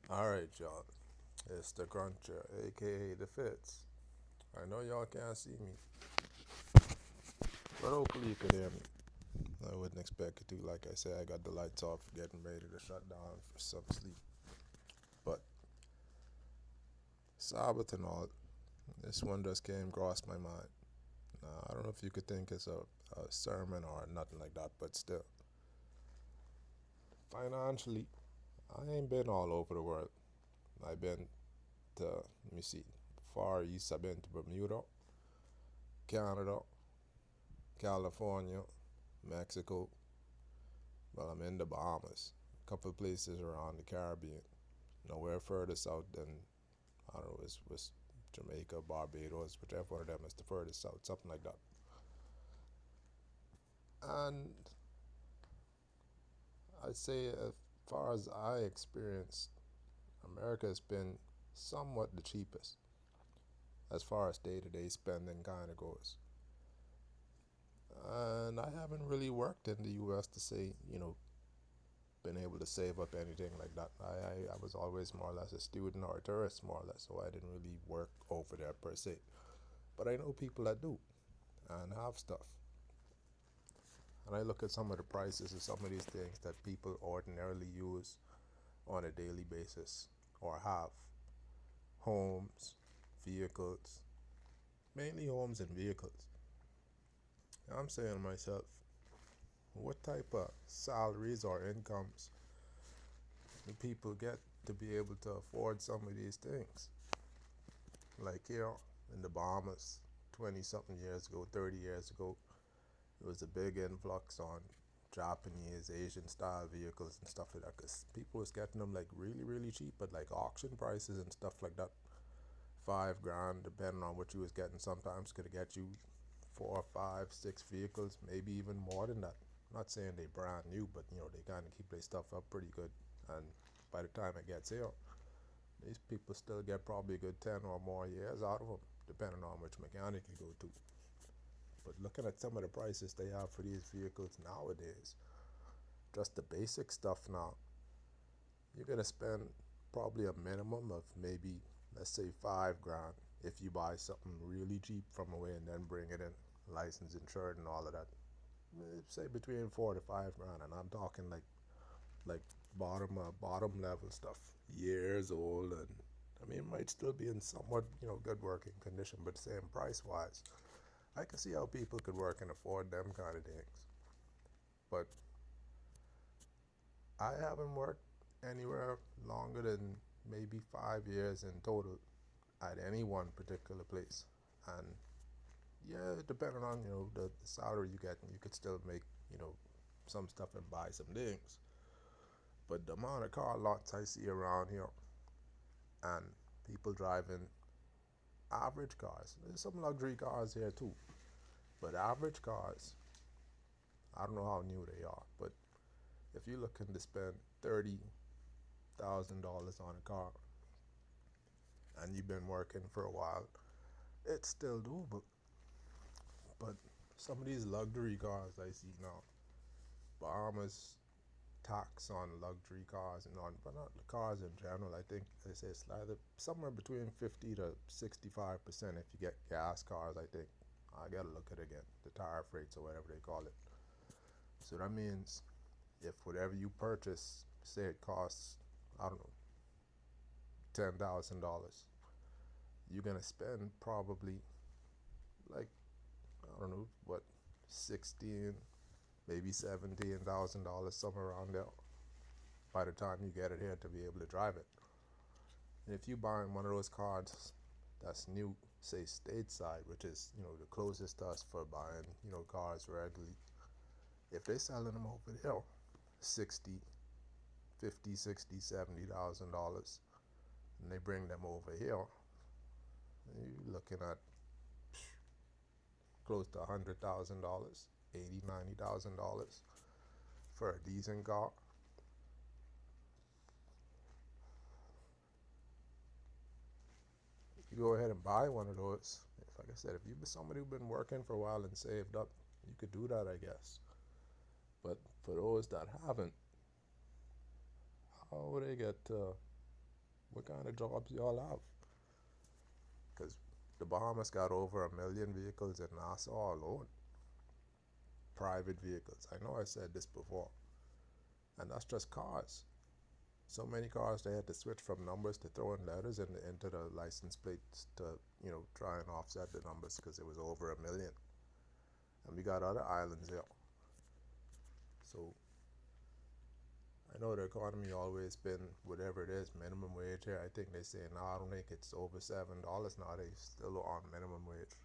Alright, y'all. It's the Cruncher, aka the Fits. I know y'all can't see me, but hopefully you could hear me. I wouldn't expect it to. Like I said, I got the lights off, getting ready to shut down for some sleep. But Sabbath and all, this one just came across my mind. Now, I don't know if you could think it's a sermon or nothing like that, but still. Financially, I ain't been all over the world. I've been to, let me see, Far East, I've been to Bermuda, Canada, California, Mexico. Well, I'm in the Bahamas, a couple of places around the Caribbean. Nowhere further south than, I don't know, was Jamaica, Barbados, whichever one of them is the furthest south, something like that. And I'd say, as far as I experienced, America has been somewhat the cheapest as far as day to day spending kind of goes. And I haven't really worked in the US to say, been able to save up anything like that. I was always more or less a student or a tourist, more or less, so I didn't really work over there per se. But I know people that do and have stuff. And I look at some of the prices of some of these things that people ordinarily use on a daily basis or have homes, vehicles, mainly homes and vehicles. And I'm saying to myself, what type of salaries or incomes do people get to be able to afford some of these things? Like here in the Bahamas, 20 something years ago, 30 years ago, there was a big influx on Japanese, Asian style vehicles and stuff like that because people was getting them like really, really cheap, but like auction prices and stuff like that. 5 grand, depending on what you was getting, sometimes could get you four, five, six vehicles, maybe even more than that. I'm not saying they brand new, but they kind of keep their stuff up pretty good. And by the time it gets here, these people still get probably a good 10 or more years out of them, depending on which mechanic you go to. But looking at some of the prices they have for these vehicles nowadays, just the basic stuff now, you're gonna spend probably a minimum of maybe, let's say, 5 grand if you buy something really cheap from away and then bring it in, licensed, insured, and all of that. Say between 4 to 5 grand, and I'm talking like bottom level stuff, years old, and I mean it might still be in somewhat good working condition, but same price wise, I can see how people could work and afford them kind of things. But I haven't worked anywhere longer than maybe 5 years in total at any one particular place. And yeah, depending on the salary you get, you could still make you know some stuff and buy some things. But the amount of car lots I see around here and people driving average cars, there's some luxury cars here too. But average cars, I don't know how new they are, but if you're looking to spend $30,000 on a car and you've been working for a while, it's still doable. But some of these luxury cars I see now, Bahamas tax on luxury cars and on, but not cars in general. I think they say it's either somewhere between 50 to 65% if you get gas cars. I think I gotta look at it again, the tariff rates or whatever they call it. So that means if whatever you purchase, say it costs, I don't know, $10,000, you're gonna spend probably like, I don't know what, 16, maybe $17,000, somewhere around there, by the time you get it here to be able to drive it. And if you buying one of those cars that's new, say stateside, which is the closest to us for buying cars regularly, if they selling them over there, 60, 50, 60, $70,000, and they bring them over here, you're looking at close to $100,000, 80, $90,000 for a decent car. You go ahead and buy one of those. Like I said, if you've been somebody who's been working for a while and saved up, you could do that, I guess. But for those that haven't, how would they get to What kind of jobs y'all have? Because the Bahamas got over 1 million vehicles in Nassau alone. Private vehicles. I know I said this before. And that's just cars. So many cars they had to switch from numbers to throwing letters into the license plates to, try and offset the numbers because it was over 1 million. And we got other islands here. So I know the economy always been whatever it is, minimum wage here. I think they say now I don't think it's over $7 now. They still on minimum wage.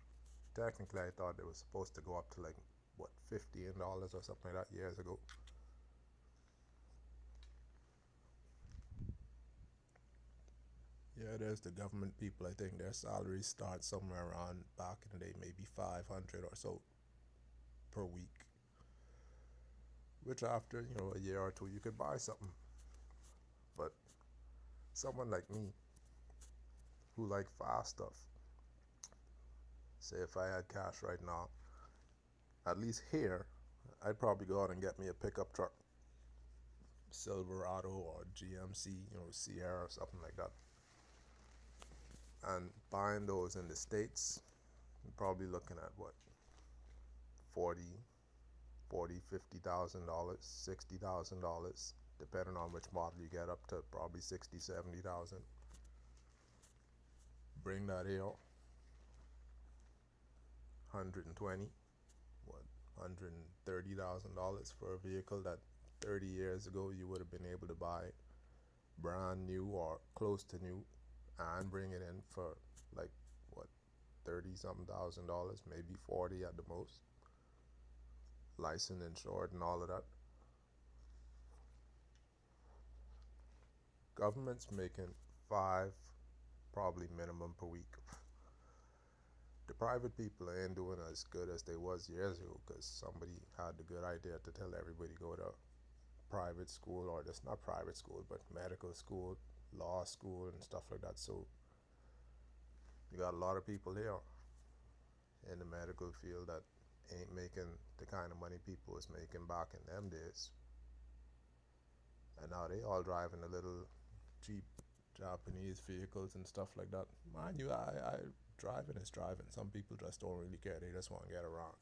Technically, I thought it was supposed to go up to like what $15 or something like that years ago. Yeah, there's the government people. I think their salaries start somewhere around back in the day, maybe 500 or so per week. Which after a year or two, you could buy something. But someone like me, who like fast stuff, say if I had cash right now, at least here, I'd probably go out and get me a pickup truck, Silverado or GMC, Sierra or something like that. And buying those in the States, you're probably looking at what, 40, $50,000, $60,000, depending on which model you get, up to probably 60, 70,000. Bring that here, 120, what, $130,000 for a vehicle that 30 years ago you would have been able to buy brand new or close to new, and bring it in for like what, 30 something thousand dollars, maybe 40 at the most, licensed, insured, and all of that. Government's making five probably minimum per week. The private people ain't doing as good as they was years ago because somebody had the good idea to tell everybody go to private school, or just not private school but medical school, law school, and stuff like that. So you got a lot of people here in the medical field that ain't making the kind of money people was making back in them days, and now they all driving the little cheap Japanese vehicles and stuff like that. Mind you, I driving is driving. Some people just don't really care. They just want to get around,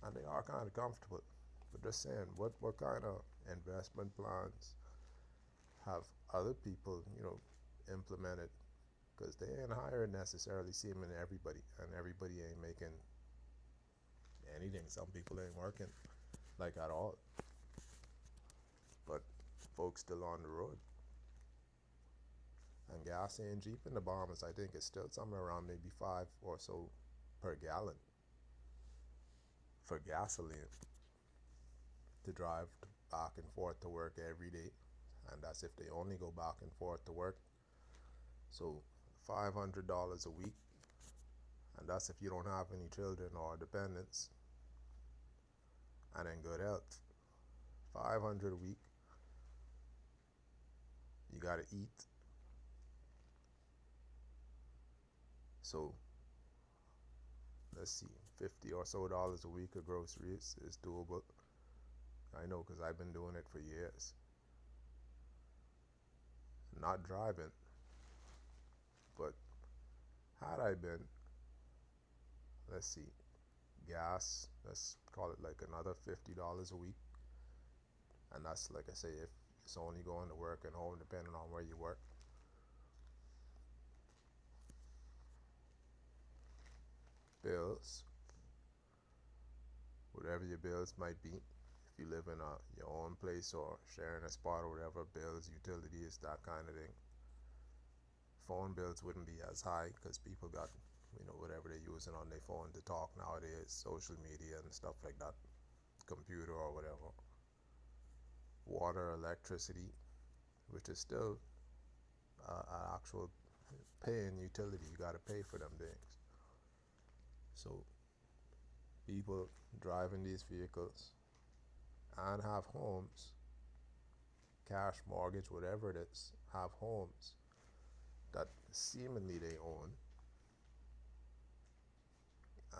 and they are kind of comfortable. But just saying, what kind of investment plans have other people, implemented? Because they ain't hiring necessarily seeming everybody, and everybody ain't making anything. Some people ain't working like at all, but folks still on the road. And gas ain't cheap in the Bahamas. I think it's still somewhere around maybe 5 or so per gallon for gasoline to drive back and forth to work every day, and that's if they only go back and forth to work. So $500 a week, and that's if you don't have any children or dependents and in good health. 500 a week. You gotta eat. So let's see, 50 or so dollars a week of groceries is doable. I know because I've been doing it for years. Not driving, but had I been, let's see, gas, let's call it like another $50 a week. And that's, like I say, if it's only going to work and home, depending on where you work. Bills, whatever your bills might be. If you live in your own place or sharing a spot or whatever, bills, utilities, that kind of thing. Phone bills wouldn't be as high because people got, whatever they're using on their phone to talk nowadays, social media and stuff like that, computer or whatever. Water, electricity, which is still an actual paying utility. You got to pay for them things. So people driving these vehicles and have homes, cash, mortgage, whatever it is, have homes that seemingly they own.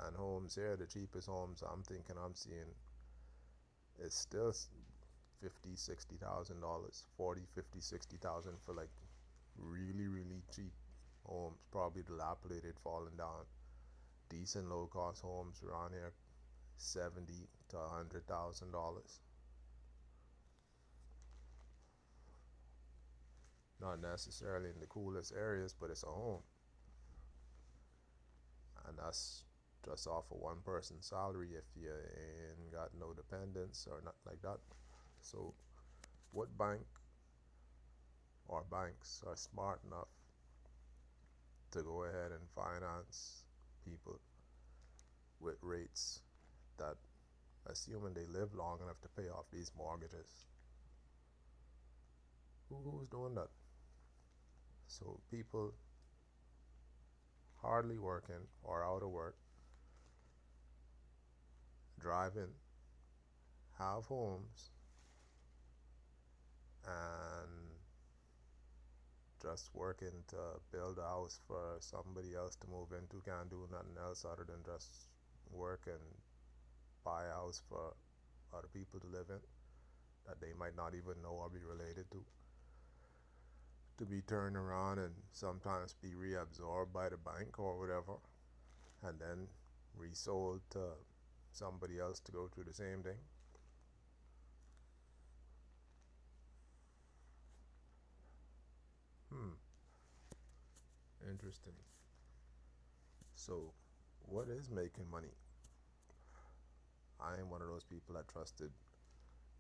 And homes here, the cheapest homes I'm seeing is still $50,000, $60,000, 40, 50, 60,000 for like really, really cheap homes, probably dilapidated, falling down. Decent low cost homes around here, 70 to $100,000. Not necessarily in the coolest areas, but it's a home, and that's just off of one person's salary if you ain't got no dependents or not like that. So, what bank or banks are smart enough to go ahead and finance people with rates that, assuming they live long enough to pay off these mortgages? Who's doing that? So, people hardly working or out of work, driving, have homes, and just working to build a house for somebody else to move into, can't do nothing else other than just work and buy a house for other people to live in that they might not even know or be related to be turned around and sometimes be reabsorbed by the bank or whatever, and then resold to somebody else to go through the same thing. Hmm, interesting. So, what is making money? I am one of those people that trusted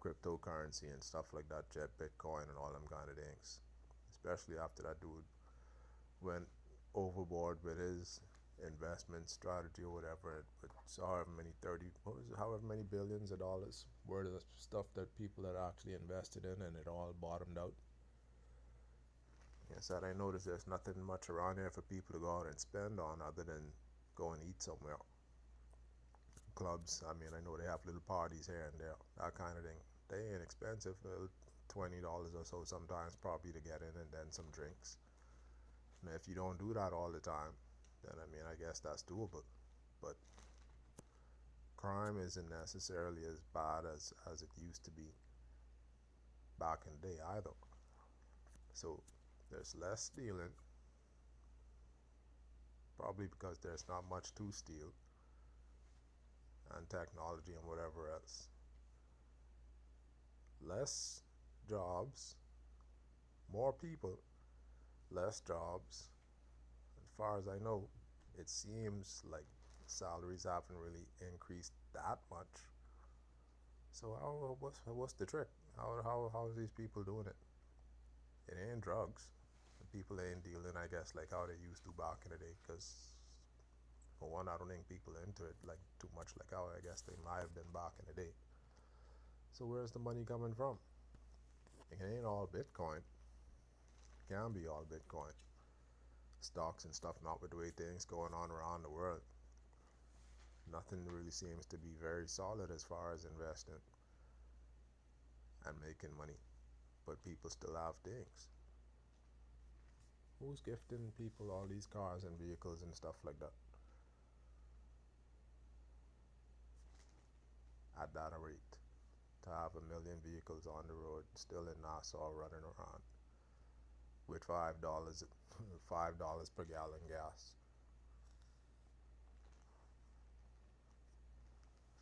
cryptocurrency and stuff like that, jet Bitcoin and all them kind of things. Especially after that dude went overboard with his investment strategy or whatever, with however many 30, what was it, however many billions of dollars worth of stuff that people had actually invested in, and it all bottomed out. Like I said, I noticed there's nothing much around here for people to go out and spend on other than go and eat somewhere. Clubs, I mean, I know they have little parties here and there, that kind of thing. They ain't expensive, $20 or so sometimes probably to get in, and then some drinks. Now, if you don't do that all the time, then I mean, I guess that's doable. But crime isn't necessarily as bad as it used to be back in the day either. So there's less stealing, probably because there's not much to steal, and technology and whatever else. Less jobs, more people, less jobs. As far as I know, it seems like salaries haven't really increased that much. So what's the trick? How are these people doing it? It ain't drugs. People ain't dealing, I guess, like how they used to back in the day. Because for one, I don't think people are into it like too much like how I guess they might have been back in the day. So where's the money coming from? It ain't all Bitcoin. It can be all Bitcoin. Stocks and stuff, not with the way things going on around the world. Nothing really seems to be very solid as far as investing and making money. But people still have things. Who's gifting people all these cars and vehicles and stuff like that at that rate? To have a million vehicles on the road still in Nassau running around with $5 $5 per gallon gas.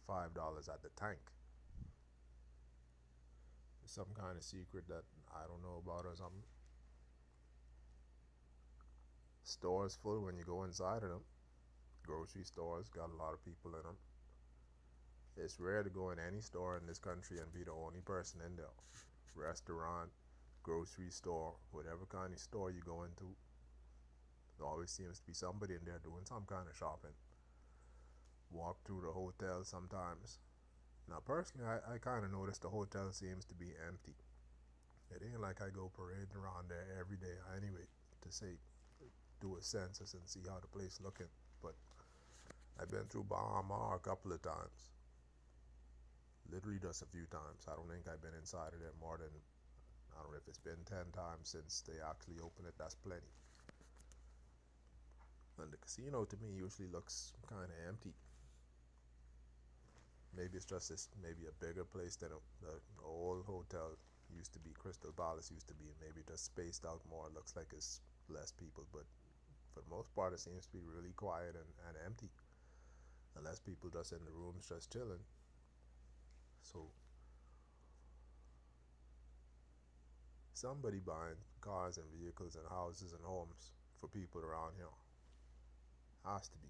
$5 at the tank. Some kind of secret that I don't know about or something. Stores full when you go inside of them. Grocery stores got a lot of people in them. It's rare to go in any store in this country and be the only person in there. Restaurant, grocery store, whatever kind of store you go into, there always seems to be somebody in there doing some kind of shopping. Walk through the hotel sometimes. Now, personally, I kind of notice the hotel seems to be empty. It ain't like I go parading around there every day anyway to say, do a census and see how the place looking. But I've been through Bahama a couple of times. Literally just a few times. I don't think I've been inside of there more than, I don't know if it's been 10 times since they actually opened it. That's plenty. And the casino to me usually looks kind of empty. Maybe it's just this, maybe a bigger place than the old hotel used to be. Crystal Palace used to be, maybe just spaced out more. It looks like it's less people, but for the most part, it seems to be really quiet and empty, unless people just in the rooms just chilling. So somebody buying cars and vehicles and houses and homes for people around here has to be.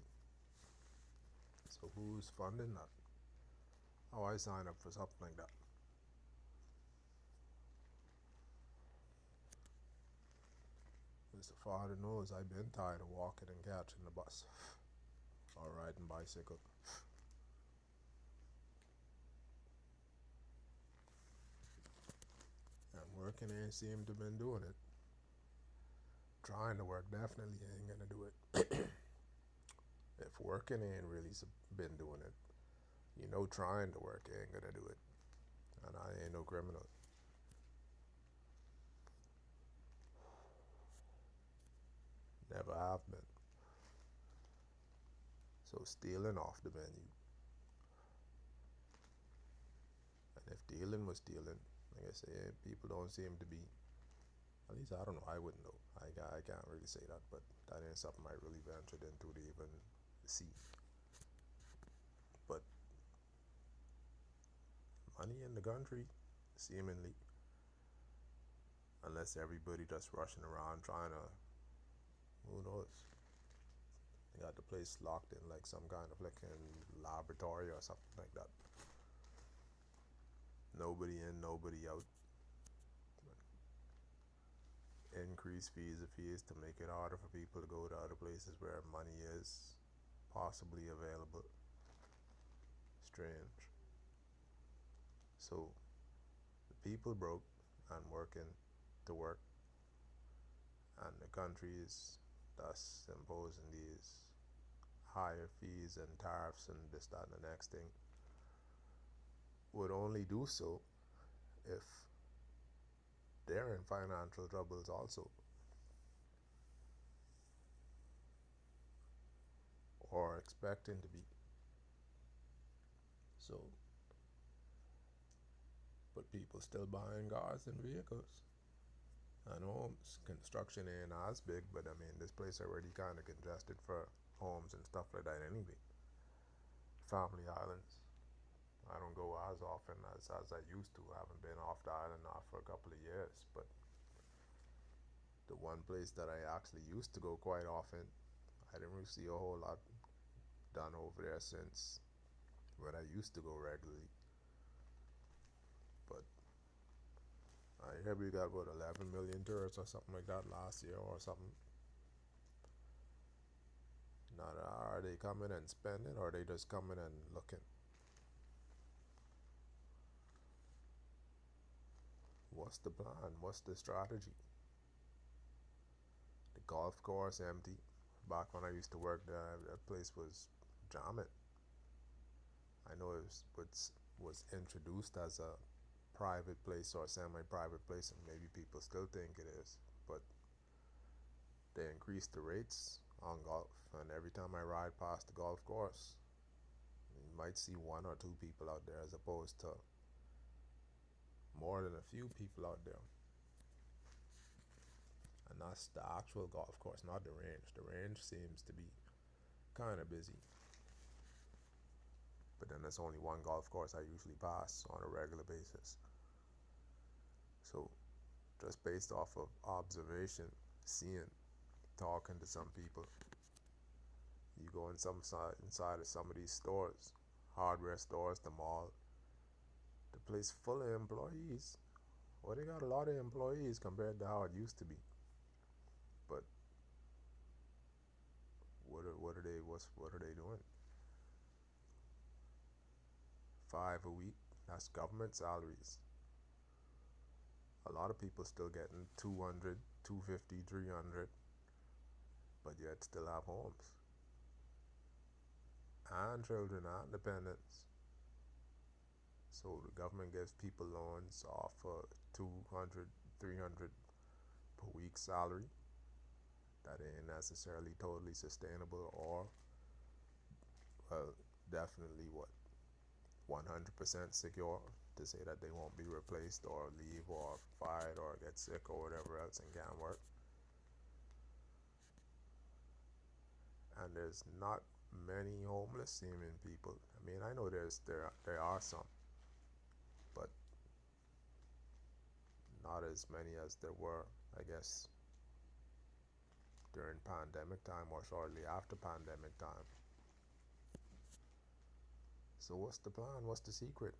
So who's funding that? Oh, I sign up for something like that. Mr. Father knows I've been tired of walking and catching the bus or riding bicycle. And working ain't seem to been doing it. Trying to work definitely ain't gonna do it. If working ain't really been doing it, trying to work ain't gonna do it. And I ain't no criminal. Never have been. So stealing off the menu. And if dealing was stealing, like I say, people don't seem to be. At least I don't know. I wouldn't know. I can't really say that, but that ain't something I really ventured into to even see. But money in the country, seemingly, unless everybody just rushing around trying to, who knows? They got the place locked in like some kind of like in laboratory or something like that. Nobody in, nobody out. Increase fees to make it harder for people to go to other places where money is possibly available. Strange. So the people broke and working to work, and the countries thus imposing these higher fees and tariffs and this, that, and the next thing would only do so if they're in financial troubles also, or expecting to be. So, but people still buying cars and vehicles and homes. Construction ain't as big, but I mean, this place already kind of congested for homes and stuff like that anyway. Family islands. I don't go as often as I used to. I haven't been off the island now for a couple of years, but the one place that I actually used to go quite often, I didn't really see a whole lot done over there since when I used to go regularly. But I hear we got about 11 million tourists or something like that last year or something. Now, are they coming and spending, or are they just coming and looking? What's the plan? What's the strategy? The golf course empty. Back when I used to work there, that place was jamming. I know was introduced as a private place or semi-private place, and maybe people still think it is, but they increased the rates on golf, and every time I ride past the golf course, you might see one or two people out there as opposed to more than a few people out there. And that's the actual golf course, not the range. The range seems to be kind of busy, but then there's only one golf course I usually pass on a regular basis. So just based off of observation, seeing, talking to some people, you go inside of some of these stores, hardware stores, the mall, the place full of employees. Well, they got a lot of employees compared to how it used to be. But what are they doing? 5 a week, that's government salaries. A lot of people still getting 200, 250, 300, but yet still have homes and children and dependents. So the government gives people loans off for 200, 300 per week salary. That ain't necessarily totally sustainable, or, well, definitely 100% secure. to say that they won't be replaced or leave or fired or get sick or whatever else and can't work. And there's not many homeless seeming people. I mean, I know there are some, but not as many as there were, I guess, during pandemic time or shortly after pandemic time. So what's the plan? What's the secret?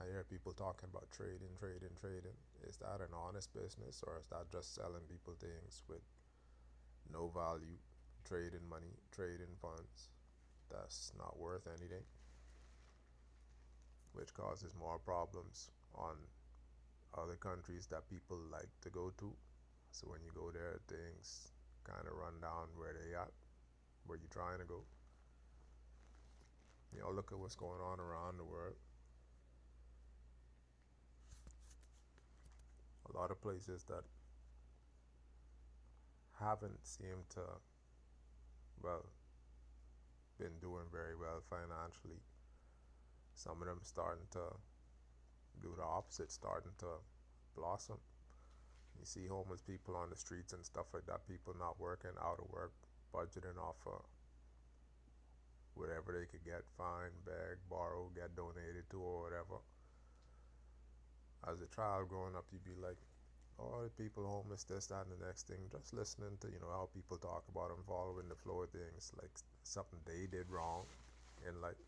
I hear people talking about trading, trading, trading. Is that an honest business or is that just selling people things with no value, trading money, trading funds that's not worth anything, which causes more problems on other countries that people like to go to. So when you go there, things kind of run down where they at, where you're trying to go. Look at what's going on around the world. A lot of places that haven't seemed to, well, been doing very well financially. Some of them starting to do the opposite, starting to blossom. You see homeless people on the streets and stuff like that, people not working, out of work, budgeting off of whatever they could get, find, beg, borrow, get donated to, or whatever. As a child growing up, you'd be like, oh, the people homeless, this, that, and the next thing. Just listening to, how people talk about them, following the flow of things, like something they did wrong and like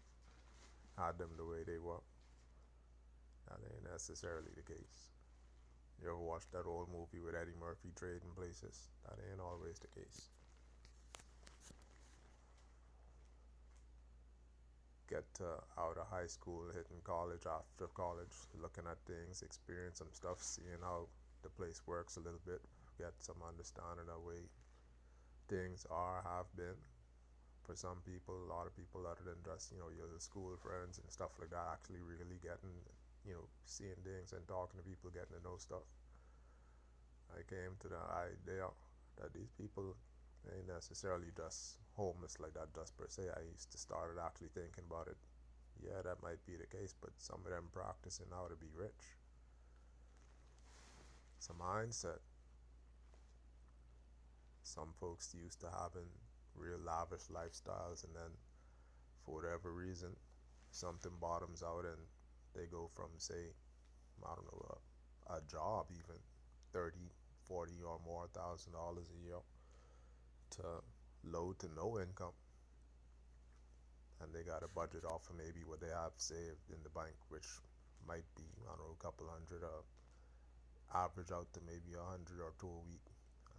had them the way they were. That ain't necessarily the case. You ever watched that old movie with Eddie Murphy trading places? That ain't always the case. Get out of high school, hitting college, after college, looking at things, experience some stuff, seeing how the place works a little bit, get some understanding of the way things are, have been. For some people, a lot of people other than just, your school friends and stuff like that, actually really getting, seeing things and talking to people, getting to know stuff. I came to the idea that these people ain't necessarily just homeless like that just per se. I used to started actually thinking about it. Yeah, that might be the case, but some of them practicing how to be rich. It's a mindset. Some folks used to having real lavish lifestyles, and then for whatever reason, something bottoms out and they go from, say, I don't know, a job even, 30, 40 or more $1,000 a year to low to no income. And they got a budget off of maybe what they have saved in the bank, which might be, I don't know, a couple hundred, average out to maybe 100 or two a week.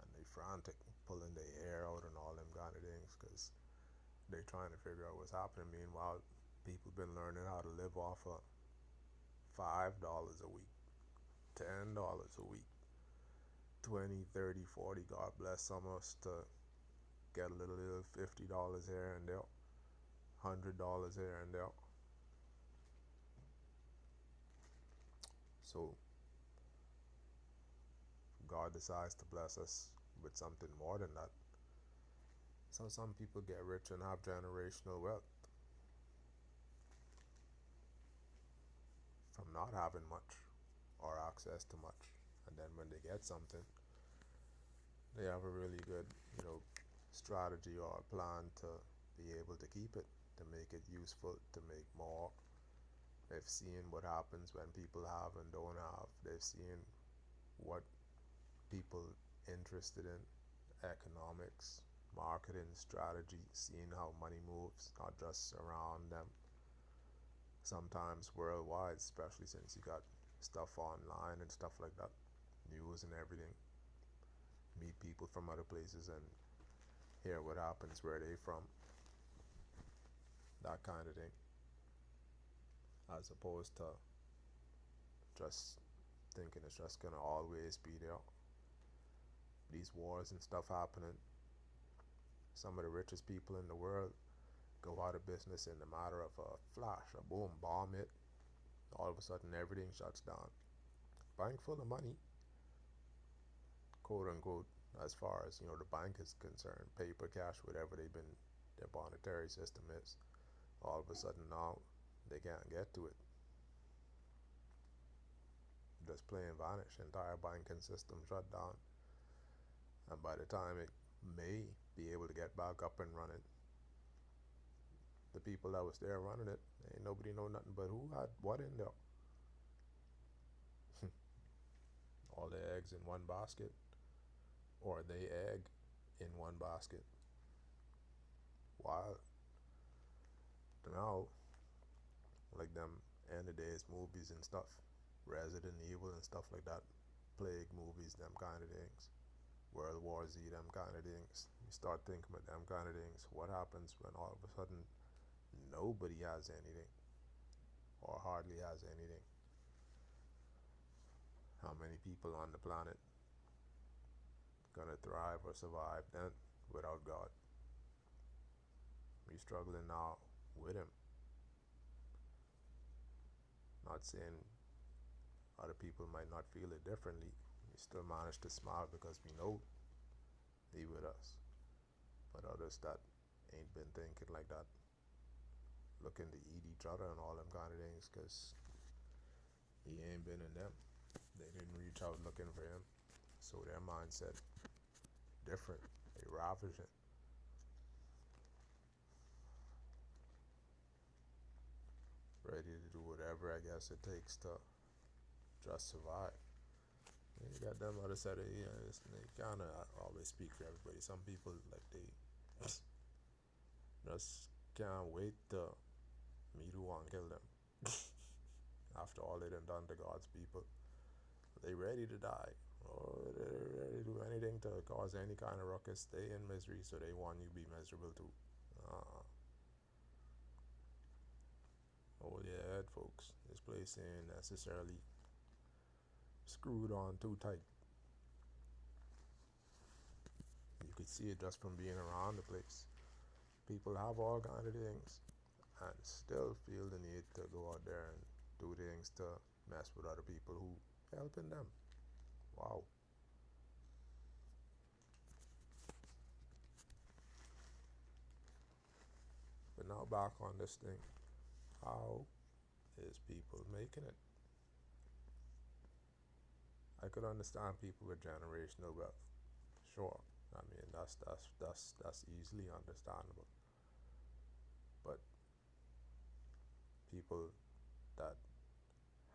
And they frantic, pulling their hair out and all them kind of things because they're trying to figure out what's happening. Meanwhile, people been learning how to live off of $5 a week, $10 a week, 20, 30, 40. God bless some of us to get a little $50 here and there, $100 here and there. So God decides to bless us with something more than that. So some people get rich and have generational wealth from not having much or access to much. And then when they get something, they have a really good, strategy or plan to be able to keep it, to make it useful, to make more. They've seen what happens when people have and don't have. They've seen what people interested in, economics, marketing, strategy, seeing how money moves, not just around them, sometimes worldwide, especially since you got stuff online and stuff like that, news and everything. Meet people from other places and hear what happens where they from, that kind of thing, as opposed to just thinking it's just gonna always be there. These wars and stuff happening, some of the richest people in the world go out of business in the matter of a flash, a boom, bomb hit, all of a sudden everything shuts down. Bank full of money, quote unquote, as far as the bank is concerned, paper, cash, whatever their monetary system is. All of a sudden now they can't get to it. just plain vanish. Entire banking system shut down. And by the time it may be able to get back up and running, the people that was there running it, ain't nobody know nothing but who had what in there. All the eggs in one basket, or they egg in one basket. While now, like them end of days movies and stuff, Resident Evil and stuff like that, plague movies, them kind of things, World War Z, them kind of things. You start thinking about them kind of things. What happens when all of a sudden nobody has anything, or hardly has anything? How many people on the planet gonna thrive or survive then without God? We struggling now with Him. Not saying other people might not feel it differently. We still manage to smile because we know He with us. But others that ain't been thinking like that, looking to eat each other and all them kind of things, because He ain't been in them. They didn't reach out looking for Him, so their mindset different. They ravaging. Ready to do whatever I guess it takes to just survive. And you got them other side of they kind of always speak for everybody. Some people like they just can't wait to meet who want to kill them. After all they done to God's people, they ready to die. Or they're ready to do anything to cause any kind of ruckus, stay in misery, so they want you to be miserable too. Hold your head, folks. This place ain't necessarily screwed on too tight. You could see it just from being around the place. People have all kind of things and still feel the need to go out there and do things to mess with other people who helping them. Wow. But now back on this thing. How is people making it? I could understand people with generational wealth. Sure. I mean that's easily understandable. But people that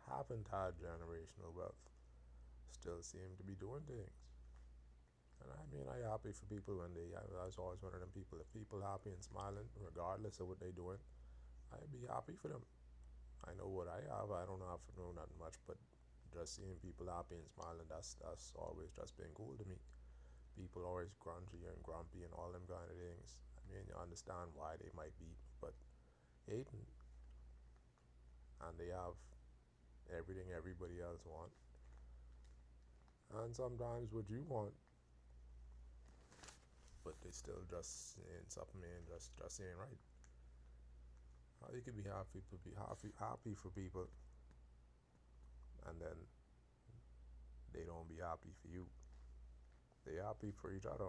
haven't had generational wealth still seem to be doing things. And I mean, I'm happy for people when I was always one of them people. If people happy and smiling, regardless of what they doing, I'd be happy for them. I know what I have. I don't have to know nothing much, but just seeing people happy and smiling, that's always just been cool to me. People always grungy and grumpy and all them kind of things. I mean, you understand why they might be, but hating, and they have everything everybody else want, and sometimes what you want, but they still just saying something and just ain't right. How you can be happy for people, and then they don't be happy for you. They happy for each other,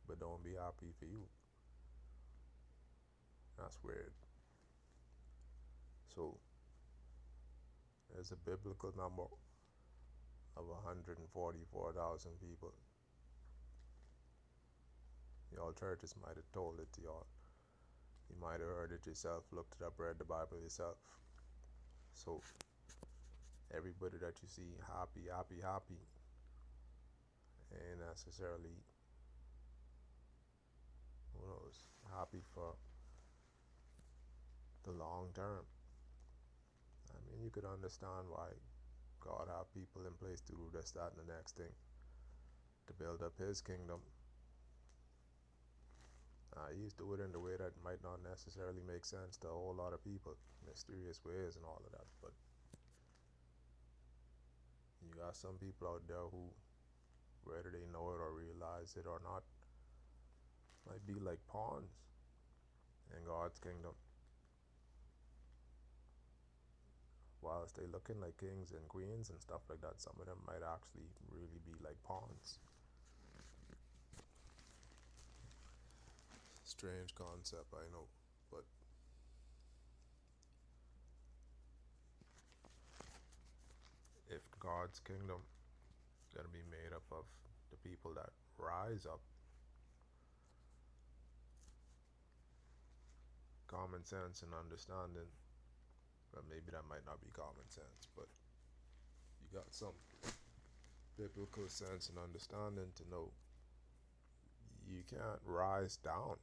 but don't be happy for you. That's weird. So there's a biblical number of 144,000 people. Y'all churches might have told it to y'all. You might have heard it yourself, looked it up, read the Bible yourself. So everybody that you see happy, ain't necessarily, who knows, happy for the long term. I mean, you could understand why God have people in place to do this, that, and the next thing, to build up His kingdom. He's doing it in the way that might not necessarily make sense to a whole lot of people, mysterious ways and all of that. But you got some people out there who, whether they know it or realize it or not, might be like pawns in God's kingdom. Whilst they looking like kings and queens and stuff like that, some of them might actually really be like pawns. Strange concept, I know, but if God's kingdom is going to be made up of the people that rise up. Common sense and understanding, but maybe that might not be common sense, but you got some biblical sense and understanding to know you can't rise down.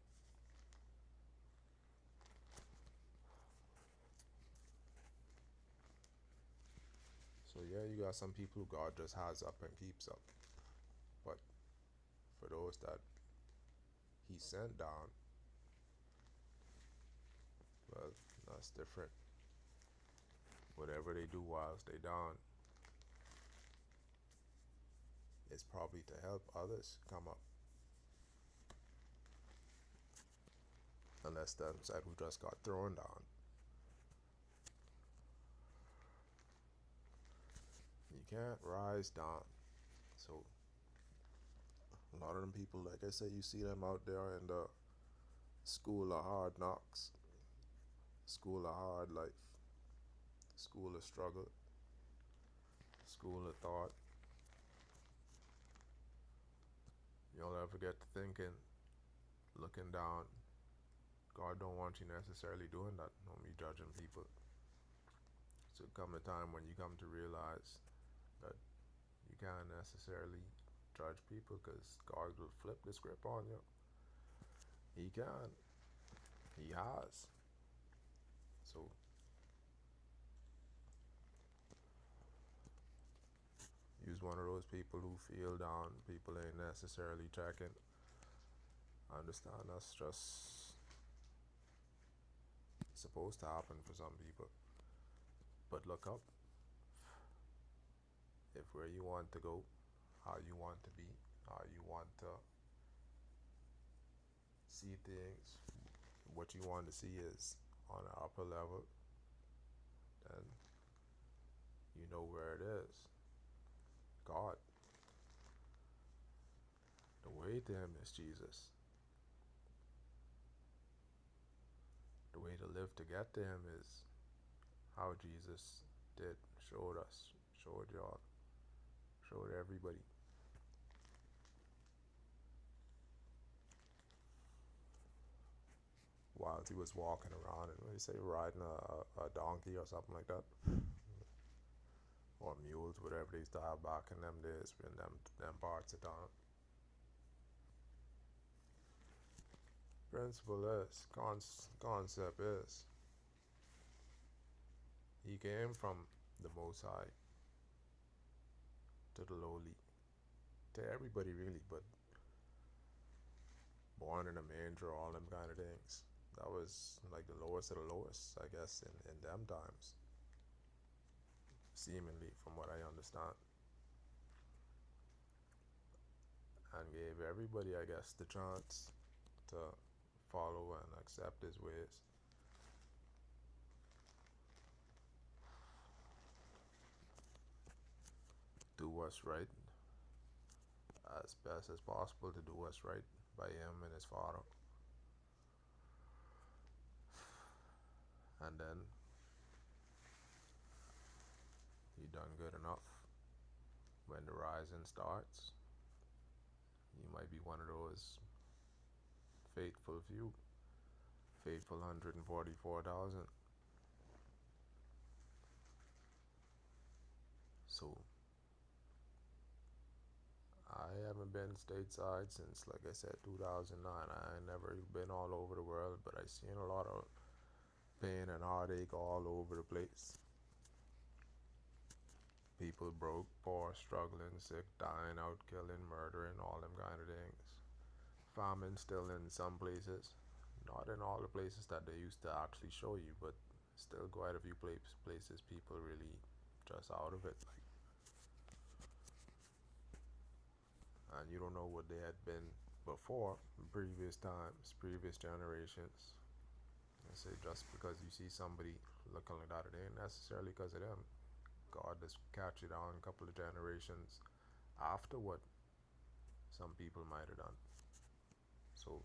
So yeah, you got some people who God just has up and keeps up, but for those that He sent down, well, that's different. Whatever they do whilst they down, it's probably to help others come up. Unless them said who just got thrown down. You can't rise down. So a lot of them people, like I said, you see them out there in the school of hard knocks, school of hard life, school of struggle, school of thought. You'll ever get to thinking, looking down, God don't want you necessarily doing that, don't be judging people. So come a time when you come to realize that you can't necessarily judge people because God will flip the script on you. He can. He has. So use one of those people who feel down, people ain't necessarily checking. I understand that's just supposed to happen for some people. But look up. If where you want to go, how you want to be, how you want to see things, what you want to see is on an upper level, then you know where it is. God. The way to Him is Jesus. The way to live to get to Him is how Jesus did, showed us, showed y'all, showed everybody. While He was walking around, and what do you say, riding a donkey or something like that, or mules, whatever they used to have back in them days, in them parts of town. Principle is, concept is, He came from the Most High to the lowly, to everybody really, but born in a manger, all them kind of things. That was like the lowest of the lowest, I guess, in them times. Seemingly, from what I understand. And gave everybody, I guess, the chance to follow and accept His ways. Do what's right as best as possible, to do what's right by Him and His Father. And then you done good enough. When the rising starts, you might be one of those faithful few, faithful 144,000. So I haven't been stateside since, like I said, 2009. I ain't never been all over the world, but I seen a lot of pain and heartache all over the place. People broke, poor, struggling, sick, dying out, killing, murdering, all them kind of things. Famine still in some places. Not in all the places that they used to actually show you, but still quite a few places people really just out of it. And you don't know what they had been before, previous times, previous generations. I say just because you see somebody looking like that, it ain't necessarily because of them. God just catch it on a couple of generations after what some people might have done. So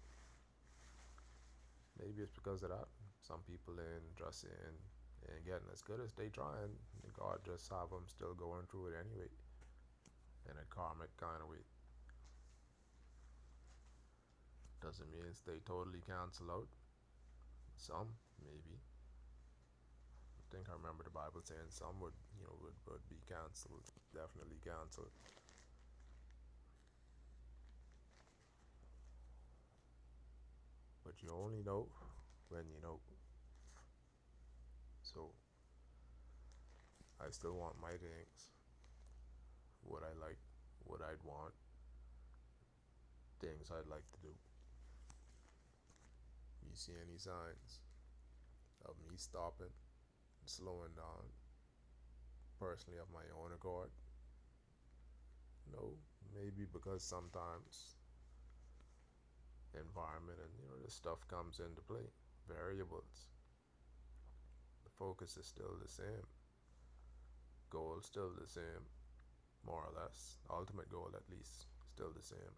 maybe it's because of that. Some people ain't just in ain't getting as good as they trying. God just have them still going through it anyway, in a karmic kind of way. Doesn't mean they totally cancel out. Some, maybe. I think I remember the Bible saying some would be cancelled, definitely cancelled. But you only know when you know. So I still want my things, what I like, what I'd want, things I'd like to do. You see any signs of me stopping, slowing down, personally of my own accord? No, maybe because sometimes environment and this stuff comes into play, variables. The focus is still the same, goal still the same, more or less. Ultimate goal, at least, still the same.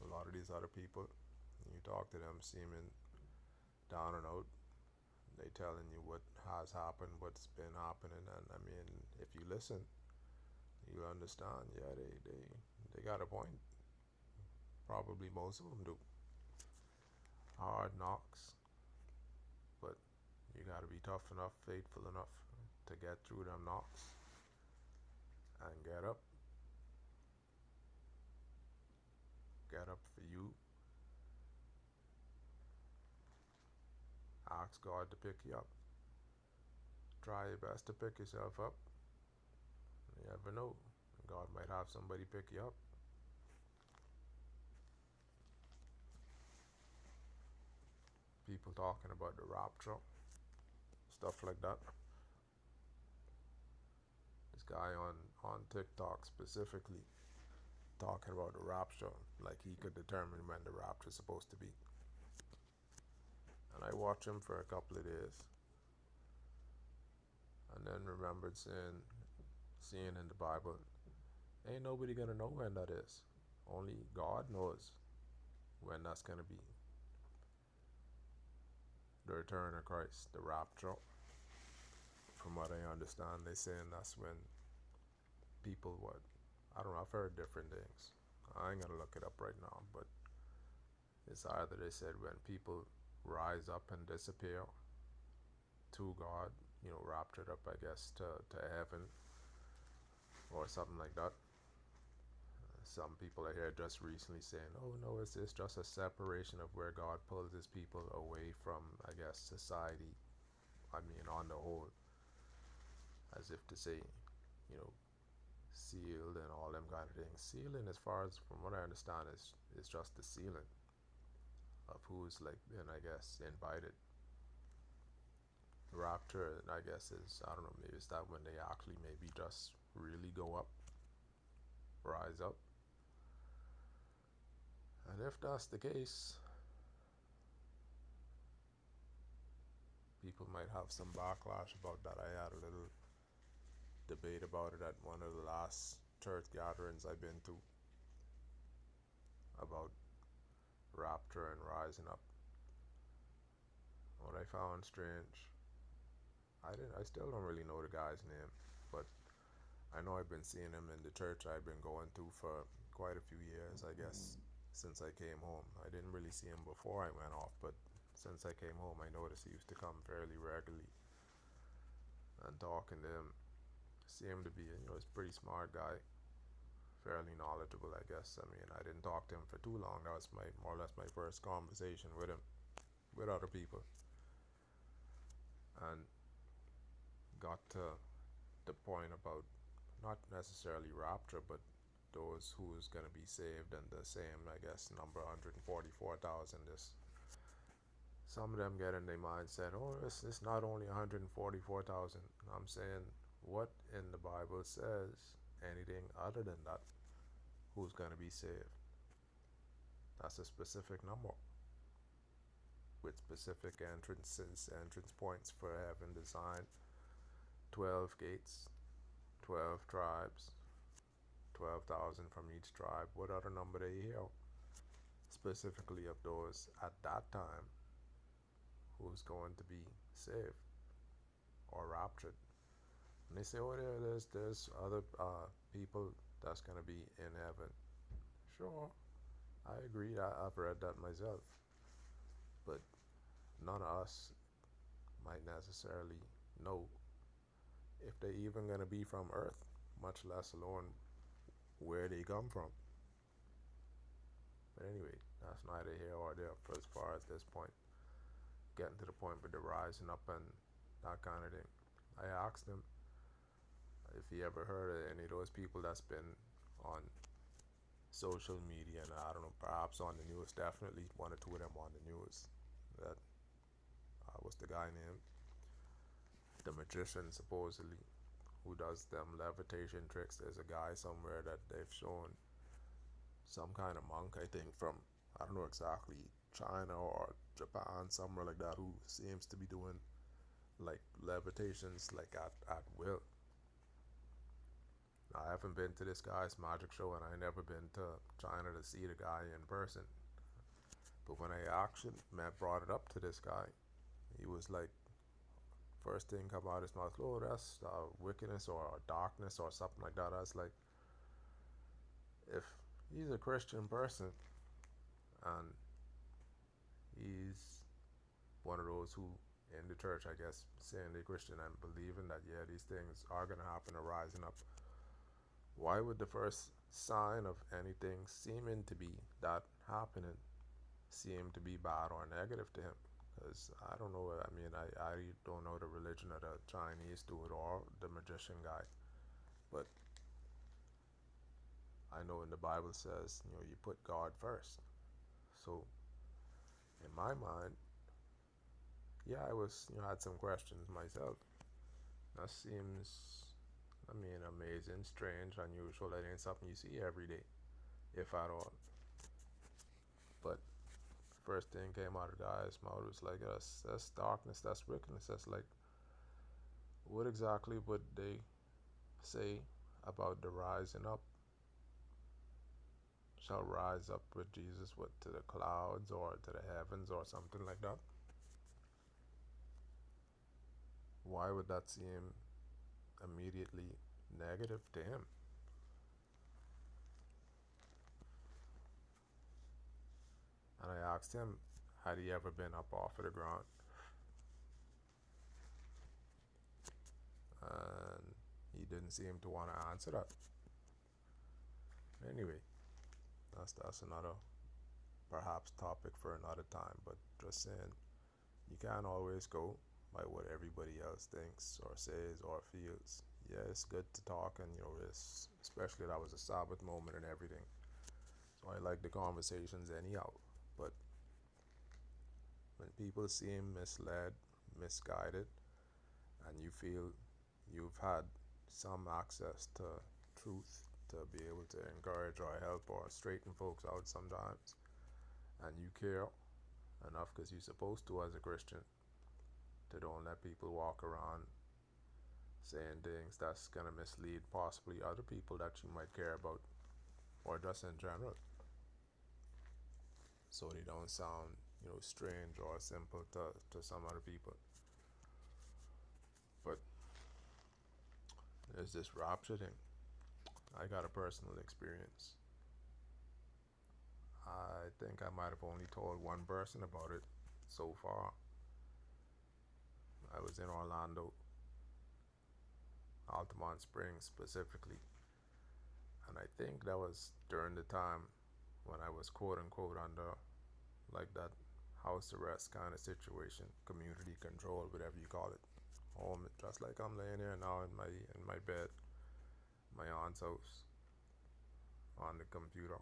A lot of these other people, you talk to them seeming down and out, they telling you what has happened, what's been happening, and I mean, if you listen, you understand. Yeah, they got a point. Probably most of them do. Hard knocks, but you got to be tough enough, faithful enough to get through them knocks and get up. Get up for you. Ask God to pick you up. Try your best to pick yourself up. You never know. God might have somebody pick you up. People talking about the rapture, stuff like that. This guy on TikTok specifically talking about the rapture, like he could determine when the rapture is supposed to be. And I watched him for a couple of days, and then remembered seeing in the Bible, ain't nobody gonna know when that is. Only God knows when that's gonna be. The return of Christ, the rapture. From what I understand, they saying that's when people what? I don't know, I've heard different things. I ain't gonna look it up right now, but it's either they said when people rise up and disappear to God, raptured up, I guess, to heaven or something like that. Some people I hear just recently saying, oh no, it's just a separation of where God pulls his people away from, I guess, society. I mean, on the whole, as if to say, sealed and all them kind of things. Sealing, as far as from what I understand, is just the sealing of who's like been, I guess, invited. Rapture, I guess, is, I don't know, maybe it's that when they actually maybe just really go up, rise up. And if that's the case, people might have some backlash about that. I had a little debate about it at one of the last church gatherings I've been to about rapture and rising up. What I found strange, I still don't really know the guy's name, but I know I've been seeing him in the church I've been going to for quite a few years, I guess, since I came home. I didn't really see him before I went off, but since I came home, I noticed he used to come fairly regularly and talking to him. Seemed to be, he's a pretty smart guy, fairly knowledgeable, I guess. I mean, I didn't talk to him for too long. That was more or less my first conversation with him, with other people, and got to the point about not necessarily rapture, but those who's gonna be saved, and the same, I guess, number 144,000. This some of them get in their mindset, oh, it's not only 144,000. I'm saying, what in the Bible says anything other than that? Who's gonna be saved? That's a specific number with specific entrance points for heaven designed. 12 gates, 12 tribes, 12,000 from each tribe. What other number they hear? Specifically of those at that time who's going to be saved or raptured. And they say, oh, there's other people that's going to be in heaven. Sure, I agree. I've read that myself. But none of us might necessarily know if they even going to be from Earth, much less alone where they come from. But anyway, that's neither here or there for as far as this point. Getting to the point with the rising up and that kind of thing. I asked him if he ever heard of any of those people that's been on social media, and I don't know, perhaps on the news. Definitely one or two of them on the news. That what's the guy named? The magician, supposedly, who does them levitation tricks. There's a guy somewhere that they've shown, some kind of monk, I think, from, I don't know exactly, China or Japan, somewhere like that, who seems to be doing like levitations like at will. I haven't been to this guy's magic show, and I never been to China to see the guy in person. But when I actually brought it up to this guy, he was like, first thing come out of his mouth, oh, that's wickedness or darkness or something like that. I was like, if he's a Christian person and he's one of those who in the church, I guess, saying they're Christian and believing that, yeah, these things are going to happen, are rising up, why would the first sign of anything seeming to be that happening seem to be bad or negative to him? Because I don't know, I mean, I don't know the religion of the Chinese dude or the magician guy, but I know in the Bible says, you put God first. So in my mind, yeah, I was, had some questions myself. That seems, I mean, amazing, strange, unusual. That ain't something you see every day, if at all. But first thing came out of the guy's mouth was like, that's darkness, that's wickedness. That's like, what exactly would they say about the rising up? Shall rise up with Jesus, what, to the clouds or to the heavens or something like that? Why would that seem immediately negative to him? And I asked him, had he ever been up off of the ground? And he didn't seem to want to answer that. Anyway, that's another perhaps topic for another time, but just saying, you can't always go by what everybody else thinks or says or feels. Yeah, it's good to talk, and it's, especially that was a Sabbath moment and everything. So I like the conversations anyhow. But when people seem misled, misguided, and you feel you've had some access to truth to be able to encourage or help or straighten folks out sometimes, and you care enough because you're supposed to as a Christian, to don't let people walk around saying things that's going to mislead possibly other people that you might care about, or just in general, so they don't sound strange or simple to some other people. But there's this rapture thing. I got a personal experience. I think I might have only told one person about it so far. I was in Orlando, Altamont Springs specifically, and I think that was during the time when I was quote unquote under like that house arrest kind of situation, community control, whatever you call it. Home, just like I'm laying here now in my bed, my aunt's house, on the computer.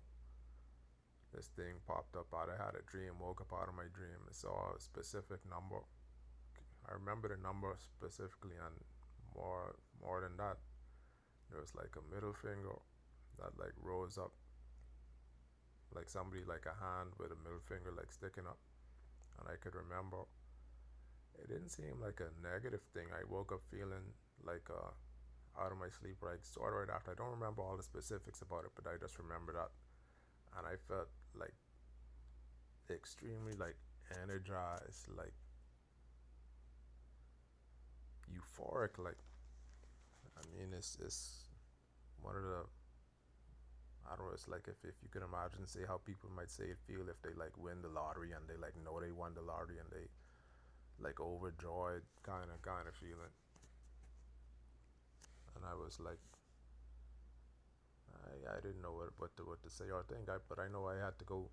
This thing popped up out. I had a dream, woke up out of my dream, I saw a specific number. I remember the number specifically, and more than that, there was like a middle finger that like rose up, like somebody, like a hand with a middle finger like sticking up. And I could remember it didn't seem like a negative thing. I woke up feeling like out of my sleep, like sort of right after. I don't remember all the specifics about it, but I just remember that, and I felt like extremely like energized, like euphoric. Like, I mean, it's one of the, I don't know. It's like if you can imagine, say how people might say it feel if they like win the lottery and they like know they won the lottery and they like overjoyed kind of feeling. And I was like, I didn't know what to say or think. But I know I had to go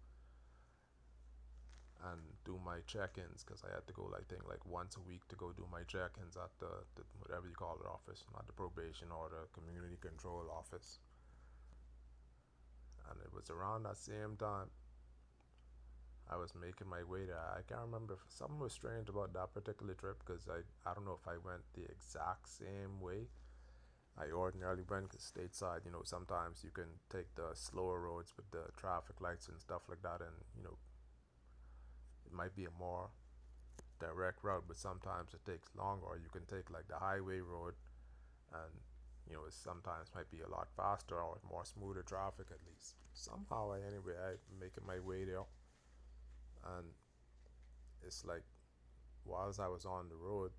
and do my check-ins because I had to go, I think, like once a week to go do my check-ins at the whatever you call it office, not the probation or the community control office. And it was around that same time I was making my way there. I can't remember if something was strange about that particular trip because I don't know if I went the exact same way I ordinarily went because stateside, sometimes you can take the slower roads with the traffic lights and stuff like that, and it might be a more direct route, but sometimes it takes longer. Or you can take like the highway road, and it sometimes might be a lot faster or more smoother traffic at least. Somehow, I making my way there, and it's like whilst I was on the road,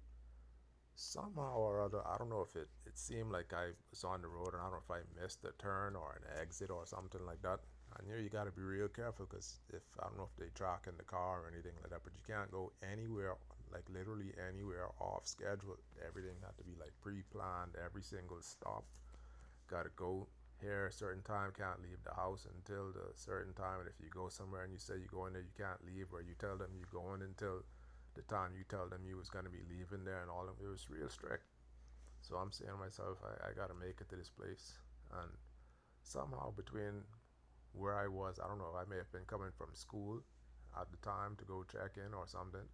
somehow or other, I don't know if it seemed like I was on the road, and I don't know if I missed a turn or an exit or something like that. I knew you got to be real careful because if I don't know if they track in the car or anything like that, but you can't go anywhere, like literally anywhere off schedule. Everything had to be like pre-planned. Every single stop got to go here a certain time. Can't leave the house until the certain time. And if you go somewhere and you say you're going there, you can't leave. Or you tell them you're going until the time you tell them you was going to be leaving there, and all of it was real strict. So I'm saying to myself, I got to make it to this place. And somehow between where I was, I don't know, I may have been coming from school at the time to go check in or something.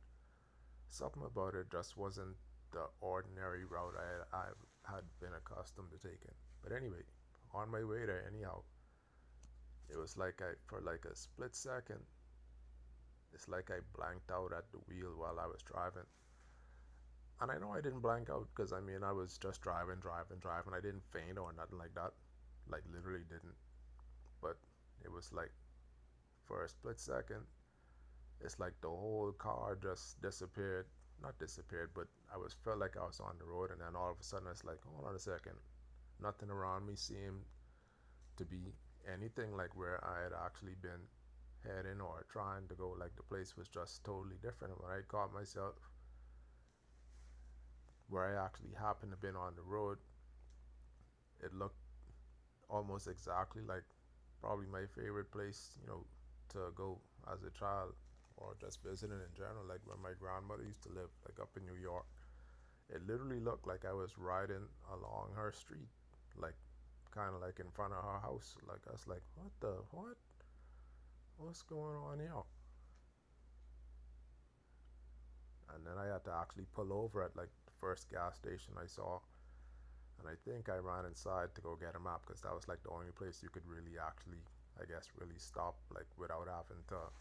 Something about it just wasn't the ordinary route I had been accustomed to taking. But anyway, on my way there, anyhow, it was like for like a split second, it's like I blanked out at the wheel while I was driving. And I know I didn't blank out because I mean, I was just driving, driving, driving. I didn't faint or nothing like that. Like, literally didn't. But it was like for a split second, it's like the whole car just disappeared. Not disappeared, but I was felt like I was on the road, and then all of a sudden it's like, hold on a second, nothing around me seemed to be anything like where I had actually been heading or trying to go. Like, the place was just totally different. And when I caught myself where I actually happened to been on the road, it looked almost exactly like probably my favorite place, to go as a child or just visiting in general, like where my grandmother used to live, like up in New York. It literally looked like I was riding along her street, like kind of like in front of her house. Like, I was like, what? What's going on here? And then I had to actually pull over at like the first gas station I saw. And I think I ran inside to go get a map because that was like the only place you could really actually, I guess, really stop, like without having to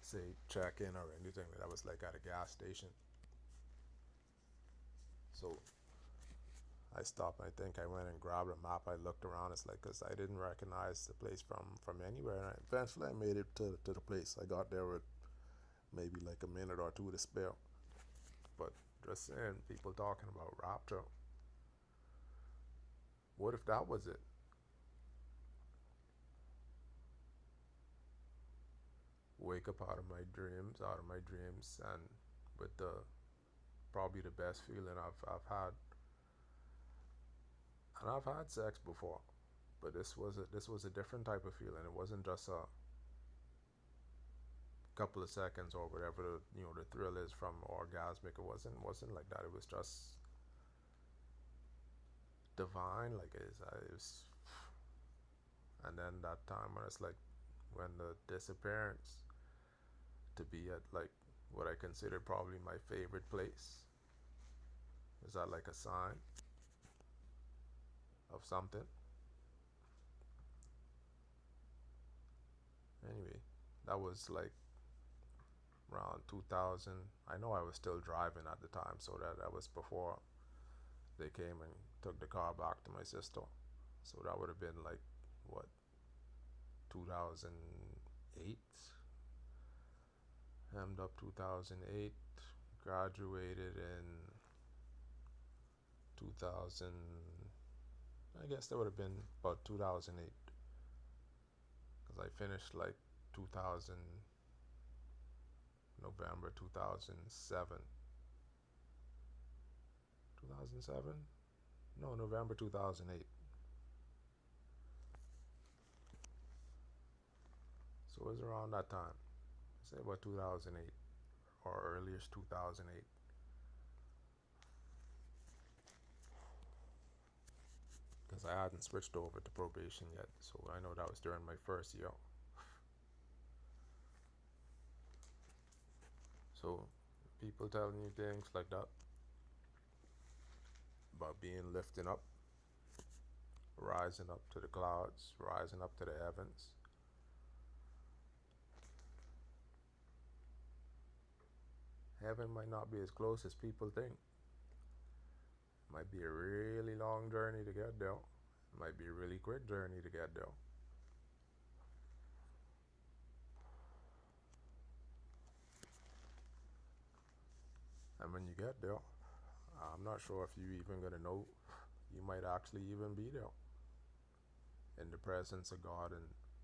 say check in or anything. That was like at a gas station. So I stopped. And I think I went and grabbed a map. I looked around. It's like, because I didn't recognize the place from anywhere. And eventually I made it to the place. I got there with maybe like a minute or two to spare. But just saying, people talking about rapture. What if that was it? Wake up out of my dreams, and with the probably the best feeling I've had. And I've had sex before, but this was a different type of feeling. It wasn't just a couple of seconds or whatever the thrill is from orgasmic. It wasn't like that. It was just divine. Like, it was, and then that time when it's like when the disappearance to be at like what I consider probably my favorite place. Is that like a sign of something? Anyway, that was like around 2000. I know I was still driving at the time, so that was before they came and took the car back to my sister. So that would have been like what, 2008. Hemmed up 2008. Graduated in 2000, I guess that would have been about 2008, because I finished like 2000, November 2007. 2007? No, November 2008. So it was around that time. I say about 2008 or earliest 2008. Because I hadn't switched over to probation yet, so I know that was during my first year. So people telling you things like that about being lifting up, rising up to the clouds, rising up to the heavens. Heaven might not be as close as people think. It might be a really long journey to get there. It might be a really quick journey to get there. And when you get there, I'm not sure if you're even going to know. You might actually even be there in the presence of God and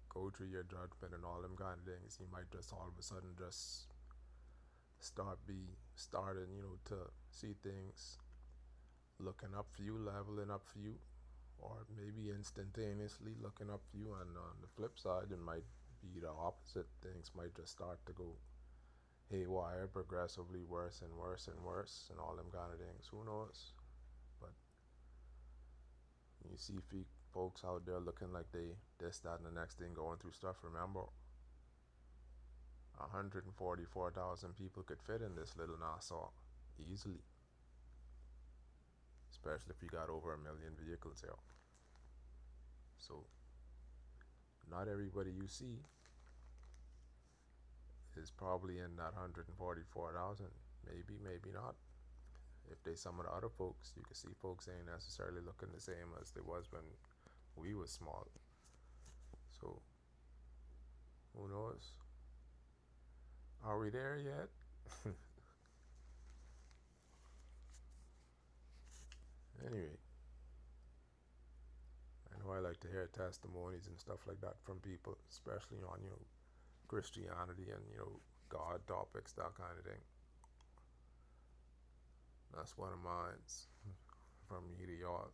go through your judgment and all them kind of things. You might just all of a sudden just starting, to see things looking up for you, leveling up for you, or maybe instantaneously looking up for you. And on the flip side, it might be the opposite. Things might just start to go haywire, progressively worse and worse and worse, and all them kind of things. Who knows? But you see folks out there looking like they this, that, and the next thing, going through stuff. Remember, 144,000 people could fit in this little Nassau easily, especially if you got over 1 million vehicles here. So not everybody you see is probably in that 144,000. Maybe, maybe not. If they some of the other folks, you can see folks ain't necessarily looking the same as they was when we was small. So who knows? Are we there yet? Anyway, I know I like to hear testimonies and stuff like that from people, especially on Christianity and God topics, that kind of thing. That's one of mine from me to y'all.